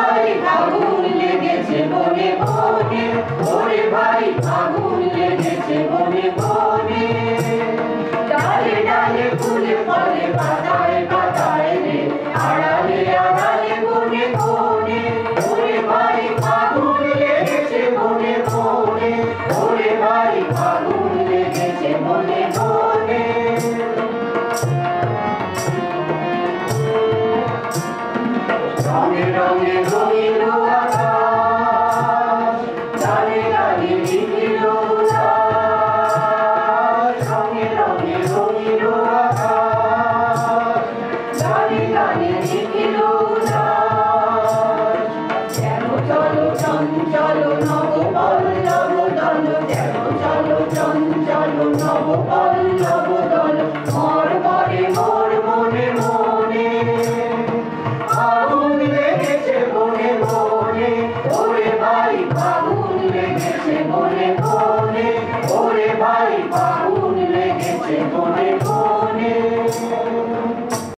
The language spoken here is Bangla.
ভাই আগুন লেগেছে বনে বনে, ওরে ভাই আগুন লেগেছে বনে বনে। ডালে ডালে ফুলে ফলে পাতায় পাতায় রে, আড়ালে আড়ালে কোণে কোণে, ওরে ভাই আগুন লেগেছে বনে বনে, ওরে ভাই আগুন লেগেছে বনে বনে। রঙে রঙে রঙিল আকাশ, ডালে ডালে লিখিল উল্লাস। রঙে রঙে রঙিল আকাশ, ডালে ডালে লিখিল উল্লাস। যেন চলো চঞ্চল নব পল্লব দল, যেন চলো চঞ্চল নব পল্লব দল, মোর বরে মোর মনে মনে। আগুন লেগেছে বনে বনে, ওরে ভাই আগুন লেগেছে বনে বনে, ওরে ভাই